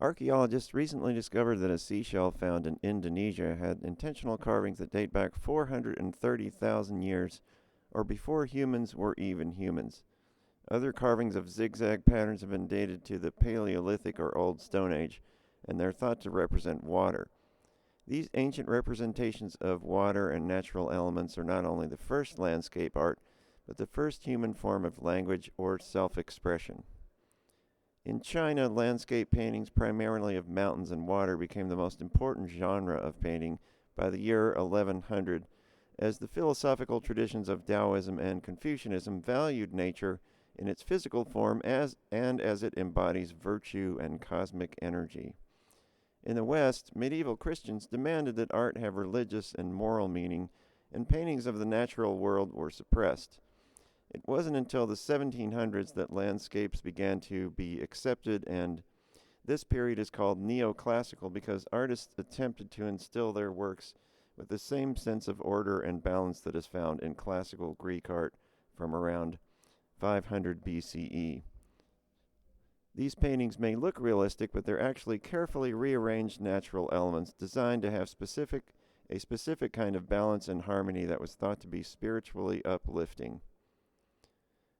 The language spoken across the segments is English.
Archaeologists recently discovered that a seashell found in Indonesia had intentional carvings that date back 430,000 years, or before humans were even humans. Other carvings of zigzag patterns have been dated to the Paleolithic or Old Stone Age, and they're thought to represent water. These ancient representations of water and natural elements are not only the first landscape art, but the first human form of language or self-expression. In China, landscape paintings, primarily of mountains and water, became the most important genre of painting by the year 1100, as the philosophical traditions of Taoism and Confucianism valued nature in its physical form as it embodies virtue and cosmic energy. In the West, medieval Christians demanded that art have religious and moral meaning, and paintings of the natural world were suppressed. It wasn't until the 1700s that landscapes began to be accepted, and this period is called Neoclassical because artists attempted to instill their works with the same sense of order and balance that is found in classical Greek art from around 500 BCE. These paintings may look realistic, but they're actually carefully rearranged natural elements designed to have a specific kind of balance and harmony that was thought to be spiritually uplifting.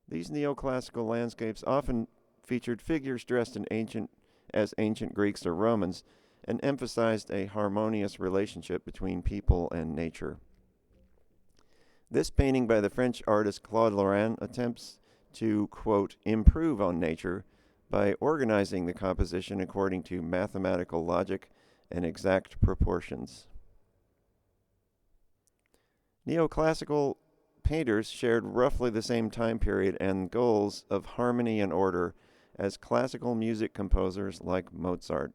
These neoclassical landscapes often featured figures dressed as ancient Greeks or Romans, and emphasized a harmonious relationship between people and nature. This painting by the French artist Claude Lorrain attempts to, quote, improve on nature by organizing the composition according to mathematical logic and exact proportions. Neoclassical painters shared roughly the same time period and goals of harmony and order as classical music composers like Mozart.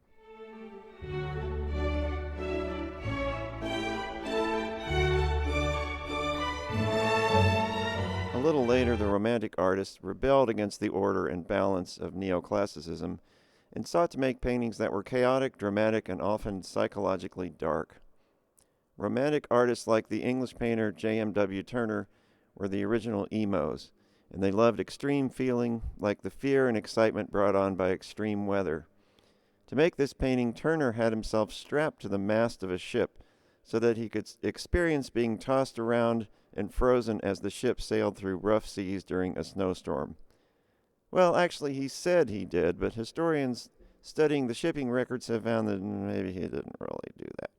A little later, the Romantic artists rebelled against the order and balance of Neoclassicism and sought to make paintings that were chaotic, dramatic, and often psychologically dark. Romantic artists like the English painter J.M.W. Turner were the original emos, and they loved extreme feeling, like the fear and excitement brought on by extreme weather. To make this painting, Turner had himself strapped to the mast of a ship so that he could experience being tossed around and frozen as the ship sailed through rough seas during a snowstorm. Well, actually, he said he did, but historians studying the shipping records have found that maybe he didn't really do that.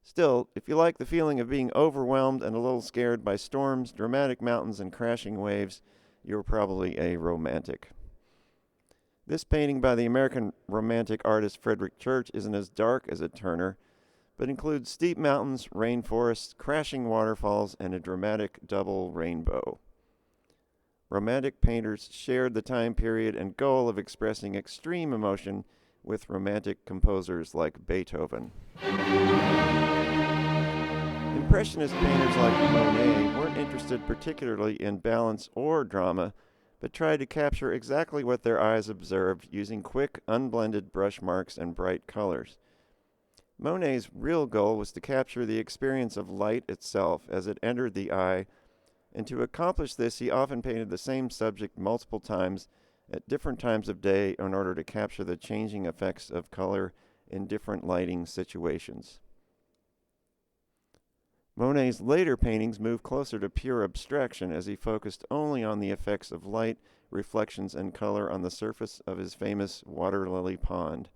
Still, if you like the feeling of being overwhelmed and a little scared by storms, dramatic mountains, and crashing waves, you're probably a romantic. This painting by the American Romantic artist Frederick Church isn't as dark as a Turner, but includes steep mountains, rainforests, crashing waterfalls, and a dramatic double rainbow. Romantic painters shared the time period and goal of expressing extreme emotion with romantic composers like Beethoven. Impressionist painters like Monet weren't interested particularly in balance or drama, but tried to capture exactly what their eyes observed using quick, unblended brush marks and bright colors. Monet's real goal was to capture the experience of light itself as it entered the eye, and to accomplish this he often painted the same subject multiple times at different times of day in order to capture the changing effects of color in different lighting situations. Monet's later paintings moved closer to pure abstraction as he focused only on the effects of light, reflections, and color on the surface of his famous water lily pond.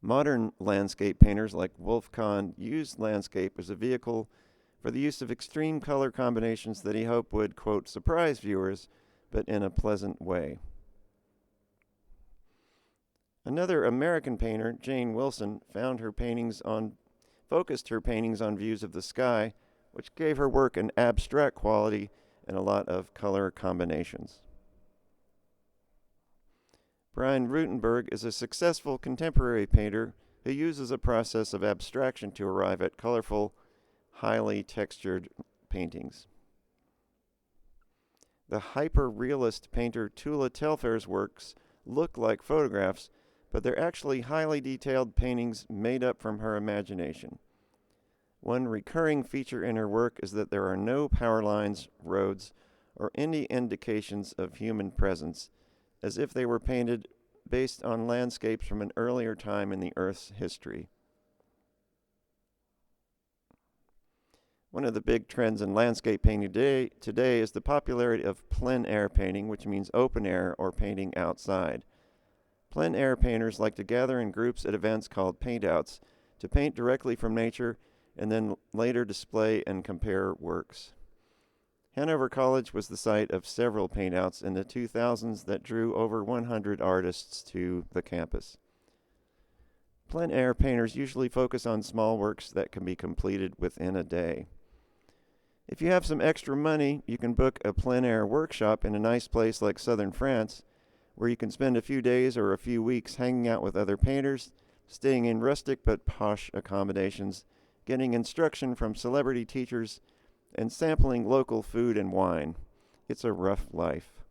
Modern landscape painters like Wolf Kahn used landscape as a vehicle for the use of extreme color combinations that he hoped would, quote, surprise viewers, but in a pleasant way. Another American painter, Jane Wilson, focused her paintings on views of the sky, which gave her work an abstract quality and a lot of color combinations. Brian Rutenberg is a successful contemporary painter who uses a process of abstraction to arrive at colorful, highly textured paintings. The hyper-realist painter Tula Telfair's works look like photographs, but they're actually highly detailed paintings made up from her imagination. One recurring feature in her work is that there are no power lines, roads, or any indications of human presence, as if they were painted based on landscapes from an earlier time in the Earth's history. One of the big trends in landscape painting today is the popularity of plein air painting, which means open air or painting outside. Plein air painters like to gather in groups at events called paintouts to paint directly from nature and then later display and compare works. Hanover College was the site of several paintouts in the 2000s that drew over 100 artists to the campus. Plein air painters usually focus on small works that can be completed within a day. If you have some extra money, you can book a plein air workshop in a nice place like southern France, where you can spend a few days or a few weeks hanging out with other painters, staying in rustic but posh accommodations, getting instruction from celebrity teachers, and sampling local food and wine. It's a rough life.